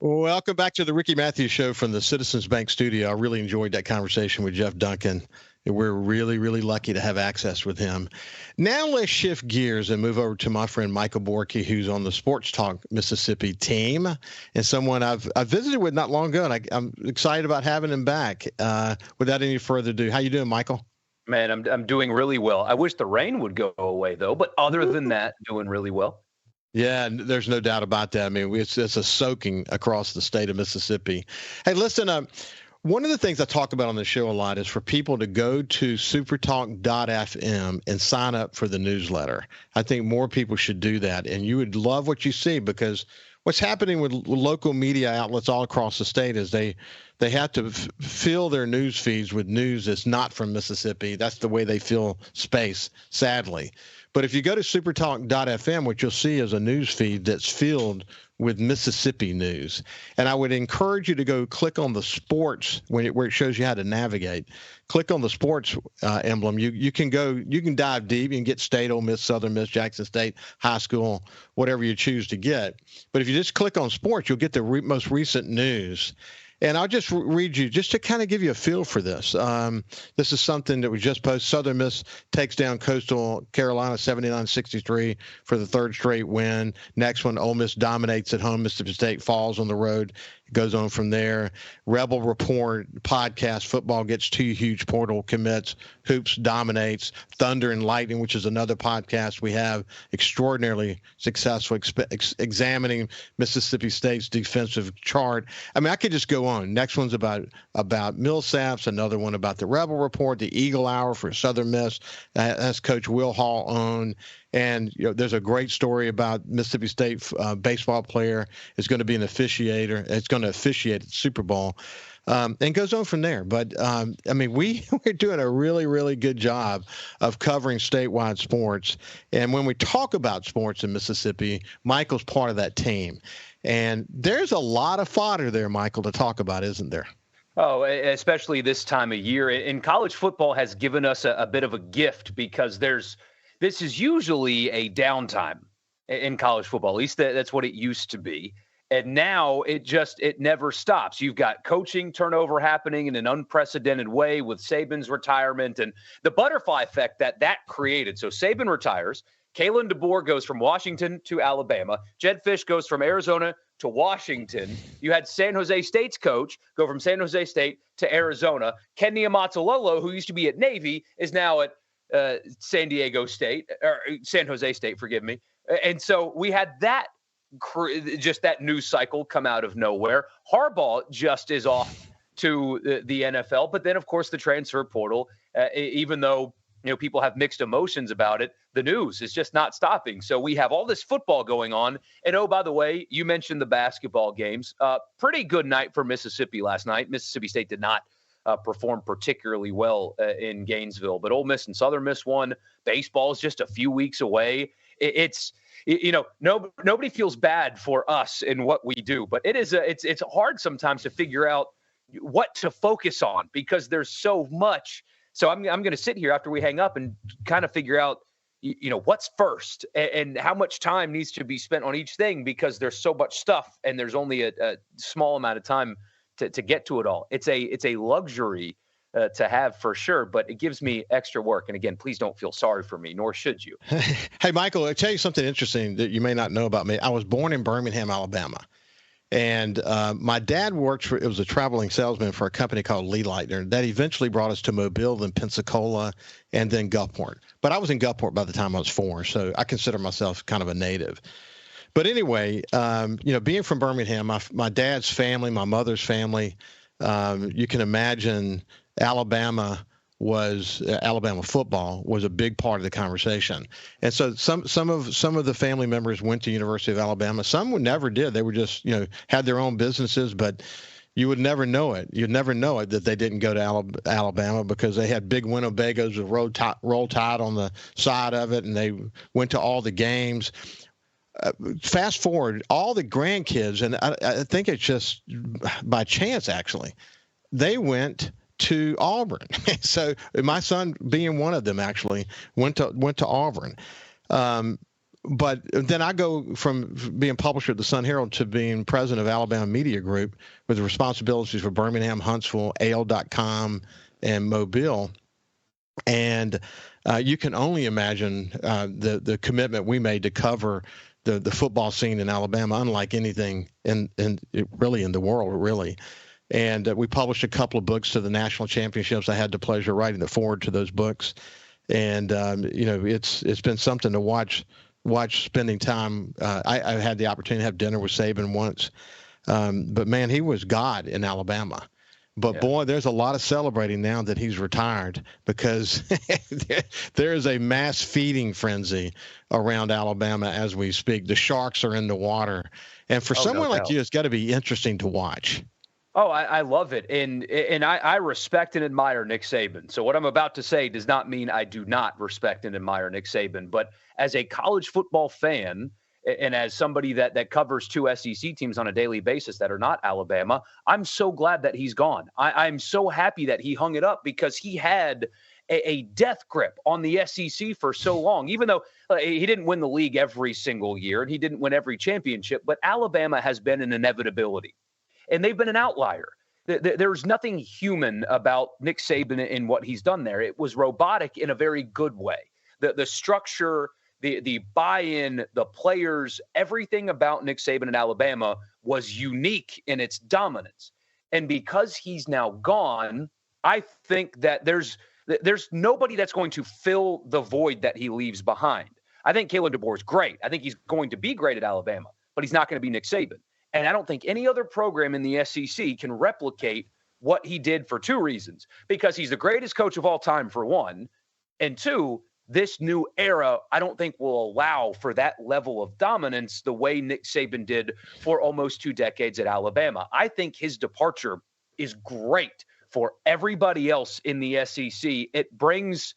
Welcome back to the Ricky Matthews Show from the Citizens Bank studio. I really enjoyed that conversation with Jeff Duncan. We're really, really lucky to have access with him. Now let's shift gears and move over to my friend Michael Borkey, who's on the SuperTalk Mississippi team, and someone I've visited with not long ago, and I'm excited about having him back. Without any further ado, how you doing, Michael? Man, I'm doing really well. I wish the rain would go away, though. But other than that, doing really well. Yeah, there's no doubt about that. I mean, it's a soaking across the state of Mississippi. Hey, listen, one of the things I talk about on the show a lot is for people to go to supertalk.fm and sign up for the newsletter. I think more people should do that, and you would love what you see, because what's happening with local media outlets all across the state is they have to fill their news feeds with news that's not from Mississippi. That's the way they fill space, sadly. But if you go to supertalk.fm, what you'll see is a news feed that's filled with Mississippi news. And I would encourage you to go click on the sports where it shows you how to navigate. Click on the sports emblem. You can dive deep. You can get State, Ole Miss, Southern Miss, Jackson State, high school, whatever you choose to get. But if you just click on sports, you'll get the most recent news. And I'll just read you, just to kind of give you a feel for this. This is something that was just posted. Southern Miss takes down Coastal Carolina 79-63 for the third straight win. Next one, Ole Miss dominates at home. Mississippi State falls on the road. It goes on from there. Rebel Report podcast, football gets 2 huge portal commits. Hoops dominates. Thunder and Lightning, which is another podcast we have, extraordinarily successful, examining Mississippi State's defensive chart. I mean, I could just go on. Next one's about Millsaps, another one about the Rebel Report, the Eagle Hour for Southern Miss, as Coach Will Hall owned. And there's a great story about Mississippi State baseball player is going to be an officiator. It's going to officiate at the Super Bowl. And goes on from there. But, I mean, we're doing a really, really good job of covering statewide sports. And when we talk about sports in Mississippi, Michael's part of that team. And there's a lot of fodder there, Michael, to talk about, isn't there? Oh, especially this time of year. And college football has given us a bit of a gift, because this is usually a downtime in college football. At least that's what it used to be. And now it never stops. You've got coaching turnover happening in an unprecedented way with Saban's retirement and the butterfly effect that created. So Saban retires. Kalen DeBoer goes from Washington to Alabama. Jed Fish goes from Arizona to Washington. You had San Jose State's coach go from San Jose State to Arizona. Ken Niumatalolo, who used to be at Navy, is now at San Jose State, forgive me. And so we had just that news cycle come out of nowhere. Harbaugh just is off to the NFL, but then of course the transfer portal, even though people have mixed emotions about it, the news is just not stopping. So we have all this football going on. And oh, by the way, you mentioned the basketball games. Pretty good night for Mississippi last night. Mississippi State did not perform particularly well in Gainesville, but Ole Miss and Southern Miss won. Baseball is just a few weeks away. Nobody feels bad for us in what we do, but it's hard sometimes to figure out what to focus on, because there's so much. So I'm going to sit here after we hang up and kind of figure out, what's first and how much time needs to be spent on each thing, because there's so much stuff and there's only a small amount of time to get to it all. It's a luxury to have, for sure, but it gives me extra work. And again, please don't feel sorry for me, nor should you. Hey, Michael, I'll tell you something interesting that you may not know about me. I was born in Birmingham, Alabama. And my dad it was a traveling salesman for a company called Lee Lightner that eventually brought us to Mobile, then Pensacola, and then Gulfport. But I was in Gulfport by the time I was 4, so I consider myself kind of a native. But anyway, being from Birmingham, my dad's family, my mother's family, you can imagine Alabama football was a big part of the conversation. And so some of the family members went to University of Alabama. Some never did. They were just, had their own businesses, but you would never know it. You'd never know it that they didn't go to Alabama, because they had big Winnebagos with Roll Tide on the side of it, and they went to all the games. Fast forward, all the grandkids, and I think it's just by chance, actually, they went to Auburn. So my son, being one of them, actually went to Auburn. But then I go from being publisher at the Sun Herald to being president of Alabama Media Group with responsibilities for Birmingham, Huntsville, AL.com, and Mobile. And you can only imagine the commitment we made to cover the football scene in Alabama, unlike anything in really in the world, really. And we published a couple of books to the national championships. I had the pleasure of writing the foreword to those books. And, it's been something to watch spending time. I had the opportunity to have dinner with Saban once. But, man, he was God in Alabama. But, boy, there's a lot of celebrating now that he's retired because there is a mass feeding frenzy around Alabama as we speak. The sharks are in the water. And for someone like you, it's got to be interesting to watch. Oh, I love it. And I respect and admire Nick Saban. So what I'm about to say does not mean I do not respect and admire Nick Saban. But as a college football fan and as somebody that covers two SEC teams on a daily basis that are not Alabama, I'm so glad that he's gone. I'm so happy that he hung it up because he had a death grip on the SEC for so long, even though he didn't win the league every single year and he didn't win every championship. But Alabama has been an inevitability. And they've been an outlier. There's nothing human about Nick Saban in what he's done there. It was robotic in a very good way. The structure, the buy-in, the players, everything about Nick Saban in Alabama was unique in its dominance. And because he's now gone, I think that there's nobody that's going to fill the void that he leaves behind. I think Kalen DeBoer is great. I think he's going to be great at Alabama, but he's not going to be Nick Saban. And I don't think any other program in the SEC can replicate what he did for two reasons. Because he's the greatest coach of all time, for one. And two, this new era, I don't think will allow for that level of dominance the way Nick Saban did for almost 2 decades at Alabama. I think his departure is great for everybody else in the SEC. It brings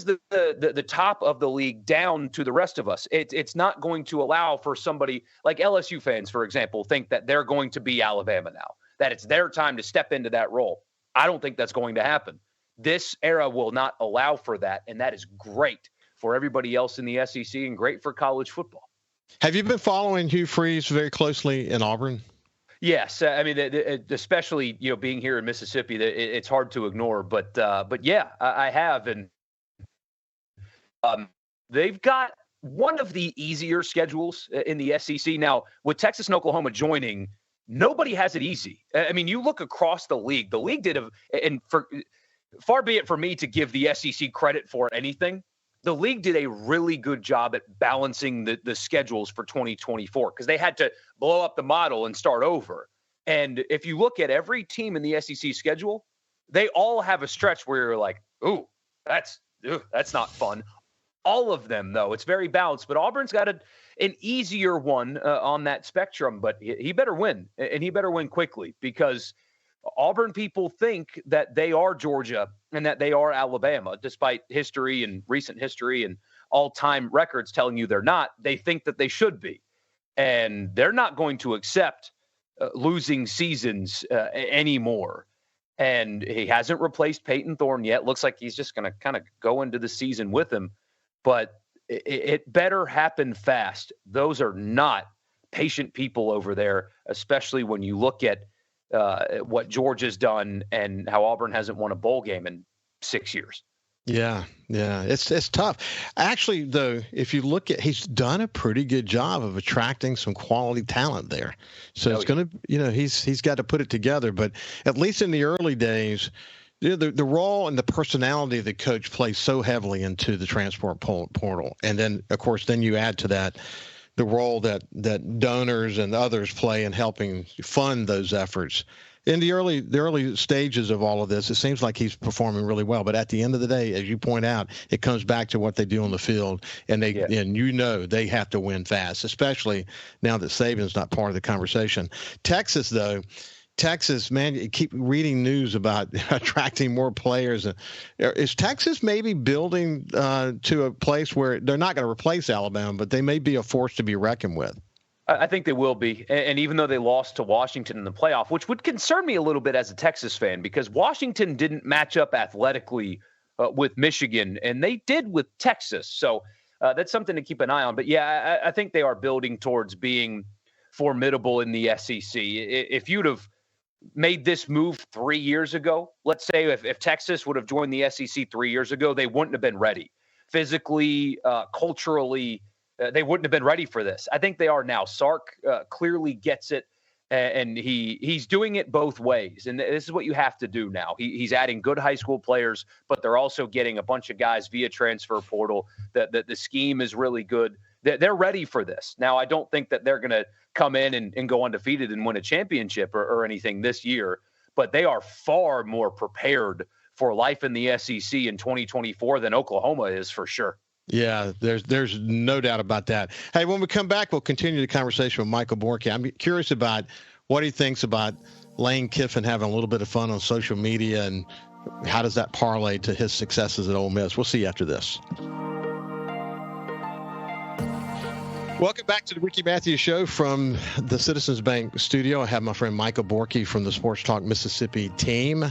the top of the league down to the rest of us. It's not going to allow for somebody like LSU fans, for example, think that they're going to be Alabama now, that it's their time to step into that role. I don't think that's going to happen. This era will not allow for that, and that is great for everybody else in the SEC and great for college football. Have you been following Hugh Freeze very closely in Auburn? Yes, I mean, especially being here in Mississippi, it's hard to ignore. But yeah, I have, and they've got one of the easier schedules in the SEC. Now, with Texas and Oklahoma joining, nobody has it easy. I mean, you look across the league did far be it for me to give the SEC credit for anything, the league did a really good job at balancing the schedules for 2024 because they had to blow up the model and start over. And if you look at every team in the SEC schedule, they all have a stretch where you're like, ooh, that's not fun. All of them, though, it's very balanced. But Auburn's got an easier one on that spectrum. But he better win, and he better win quickly because Auburn people think that they are Georgia and that they are Alabama, despite history and recent history and all-time records telling you they're not. They think that they should be. And they're not going to accept losing seasons anymore. And he hasn't replaced Peyton Thorne yet. Looks like he's just going to kind of go into the season with him. But it better happen fast. Those are not patient people over there, especially when you look at what Georgia's done and how Auburn hasn't won a bowl game in 6 years. Yeah, it's tough. Actually, though, if you look at, he's done a pretty good job of attracting some quality talent there. So it's going to, he's got to put it together. But at least in the early days, the role and the personality of the coach plays so heavily into the transfer portal. And then, of course, then you add to that the role that donors and others play in helping fund those efforts. In the early stages of all of this, it seems like he's performing really well. But at the end of the day, as you point out, it comes back to what they do on the field, and they they have to win fast, especially now that Saban's not part of the conversation. Texas, though. Texas, man, you keep reading news about attracting more players. Is Texas maybe building to a place where they're not going to replace Alabama, but they may be a force to be reckoned with? I think they will be. And even though they lost to Washington in the playoff, which would concern me a little bit as a Texas fan, because Washington didn't match up athletically with Michigan, and they did with Texas. So that's something to keep an eye on. But yeah, I think they are building towards being formidable in the SEC. If you'd have made this move 3 years ago, let's say if Texas would have joined the SEC 3 years ago, they wouldn't have been ready physically, culturally. They wouldn't have been ready for this. I think they are now. Sark clearly gets it, and he's doing it both ways. And this is what you have to do now. He's adding good high school players, but they're also getting a bunch of guys via transfer portal. The scheme is really good. They're ready for this. Now, I don't think that they're going to come in and go undefeated and win a championship or anything this year, but they are far more prepared for life in the SEC in 2024 than Oklahoma is, for sure. Yeah, there's no doubt about that. Hey, when we come back, we'll continue the conversation with Michael Borkey. I'm curious about what he thinks about Lane Kiffin having a little bit of fun on social media, and how does that parlay to his successes at Ole Miss. We'll see you after this. Welcome back to the Ricky Matthews Show from the Citizens Bank studio. I have my friend Michael Borkey from the Sports Talk Mississippi team.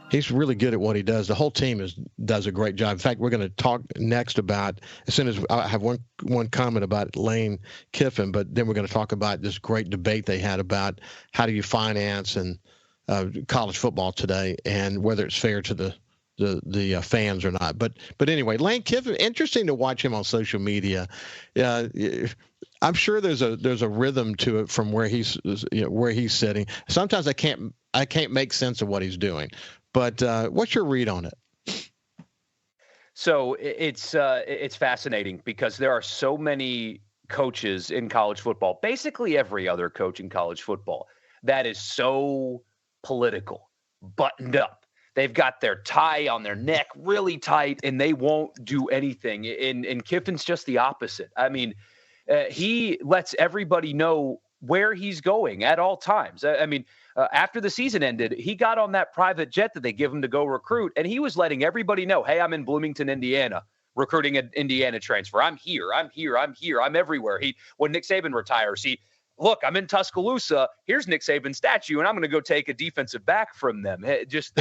He's really good at what he does. The whole team does a great job. In fact, we're going to talk next about, as soon as I have one comment about Lane Kiffin, but then we're going to talk about this great debate they had about how do you finance and college football today, and whether it's fair to the fans or not. But anyway, Lane Kiffin, interesting to watch him on social media. I'm sure there's a rhythm to it from where he's sitting. Sometimes I can't make sense of what he's doing. But what's your read on it? So it's fascinating because there are so many coaches in college football, basically every other coach in college football, that is so political, buttoned up. They've got their tie on their neck really tight, and they won't do anything. And Kiffin's just the opposite. I mean, he lets everybody know where he's going at all times. I mean, after the season ended, he got on that private jet that they give him to go recruit, and he was letting everybody know, hey, I'm in Bloomington, Indiana, recruiting an Indiana transfer. I'm here. I'm everywhere. When Nick Saban retires, look, I'm in Tuscaloosa. Here's Nick Saban's statue, and I'm going to go take a defensive back from them. Just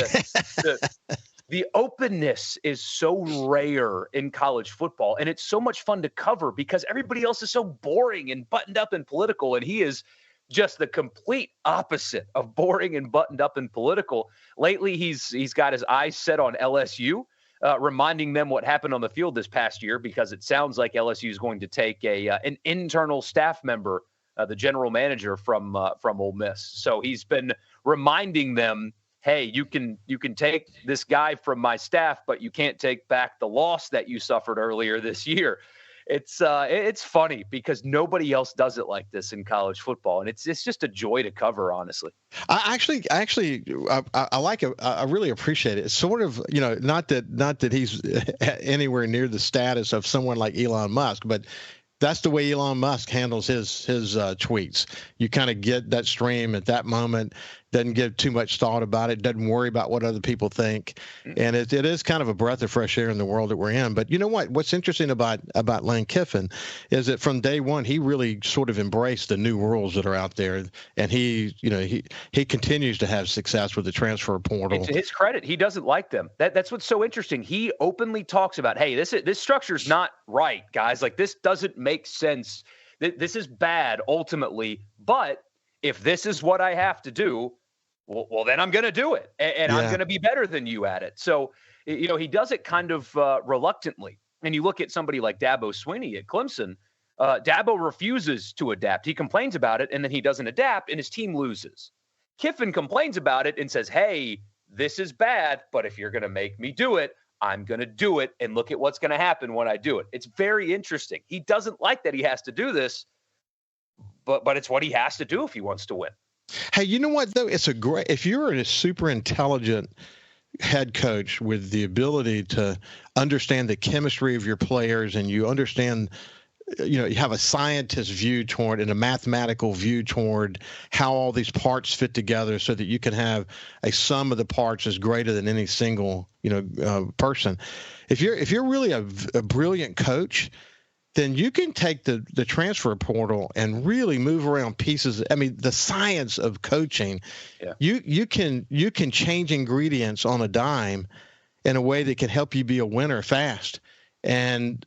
the openness is so rare in college football, and it's so much fun to cover because everybody else is so boring and buttoned up and political, and he is just the complete opposite of boring and buttoned up and political. Lately, he's got his eyes set on LSU, reminding them what happened on the field this past year, because it sounds like LSU is going to take an internal staff member, the general manager from Ole Miss. So he's been reminding them, hey, you can take this guy from my staff, but you can't take back the loss that you suffered earlier this year. It's funny because nobody else does it like this in college football, and it's just a joy to cover, honestly. I like it. I really appreciate it. It's sort of, not that he's anywhere near the status of someone like Elon Musk, but that's the way Elon Musk handles his tweets. You kind of get that stream at that moment, doesn't give too much thought about it, doesn't worry about what other people think. And it is kind of a breath of fresh air in the world that we're in. But you know what? What's interesting about Lane Kiffin is that from day one, he really sort of embraced the new rules that are out there. And he continues to have success with the transfer portal. To his credit, he doesn't like them. That's what's so interesting. He openly talks about, hey, this structure's not right, guys. Like, this doesn't make sense. This is bad ultimately. But if this is what I have to do, well, then I'm going to do it, and I'm going to be better than you at it. So, he does it kind of reluctantly. And you look at somebody like Dabo Swinney at Clemson. Dabo refuses to adapt. He complains about it, and then he doesn't adapt, and his team loses. Kiffin complains about it and says, hey, this is bad, but if you're going to make me do it, I'm going to do it, and look at what's going to happen when I do it. It's very interesting. He doesn't like that he has to do this, but it's what he has to do if he wants to win. Hey, you know what, though? If you're a super intelligent head coach with the ability to understand the chemistry of your players, and you understand, you have a scientist view toward and a mathematical view toward how all these parts fit together so that you can have a sum of the parts is greater than any single, person. If you're really a brilliant coach, then you can take the transfer portal and really move around pieces. I mean, the science of coaching, you can change ingredients on a dime in a way that can help you be a winner fast. And,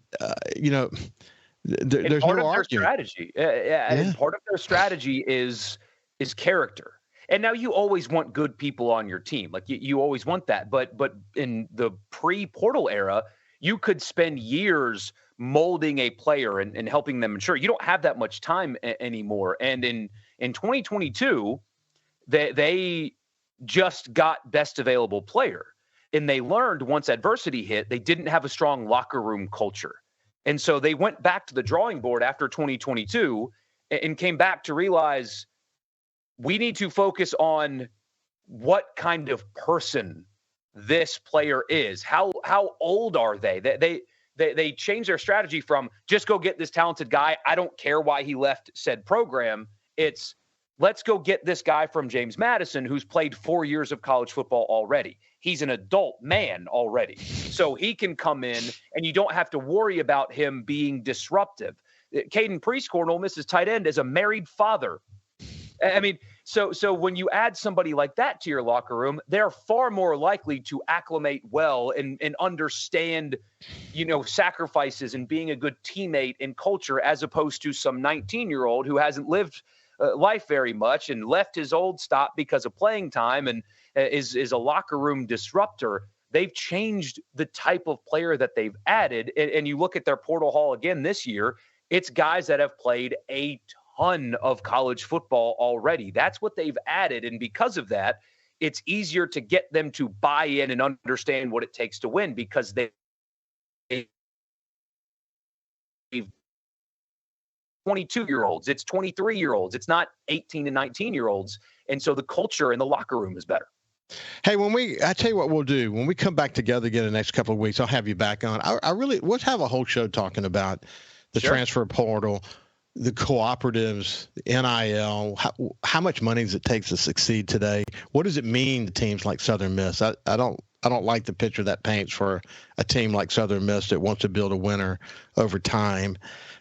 there's part no of their argument. strategy. And part of their strategy is character. And now you always want good people on your team. Like you always want that. But in the pre-portal era, you could spend years molding a player and helping them mature. You don't have that much time anymore. And in 2022, they just got best available player. And they learned once adversity hit, they didn't have a strong locker room culture. And so they went back to the drawing board after 2022 and came back to realize we need to focus on what kind of person this player is. How old are they? They changed their strategy from just go get this talented guy. I don't care why he left said program. It's let's go get this guy from James Madison who's played 4 years of college football already. He's an adult man already. So he can come in and you don't have to worry about him being disruptive. Caden Prieskorn, Ole Miss's tight end, is a married father. I mean, so when you add somebody like that to your locker room, they're far more likely to acclimate well and understand, sacrifices and being a good teammate and culture, as opposed to some 19-year-old who hasn't lived life very much and left his old stop because of playing time and is a locker room disruptor. They've changed the type of player that they've added. And you look at their portal haul again this year, it's guys that have played a ton of college football already. That's what they've added. And because of that, it's easier to get them to buy in and understand what it takes to win, because they've 22-year-olds, it's 23-year-olds, it's not 18 and 19-year-olds. And so the culture in the locker room is better. Hey, I tell you what we'll do. When we come back together again in the next couple of weeks, I'll have you back on. Let's have a whole show talking about the transfer portal, the cooperatives, the NIL, how much money does it take to succeed today? What does it mean to teams like Southern Miss? I don't like the picture that paints for a team like Southern Miss that wants to build a winner over time.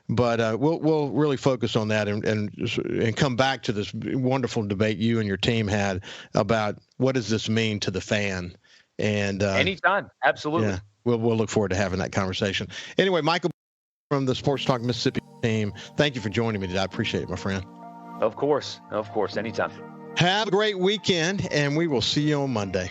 But we'll really focus on that and come back to this wonderful debate you and your team had about what does this mean to the fan. And anytime, absolutely. Yeah, we'll look forward to having that conversation. Anyway, Michael from the Sports Talk Mississippi team, thank you for joining me today. I appreciate it, my friend. Of course, anytime. Have a great weekend, and we will see you on Monday.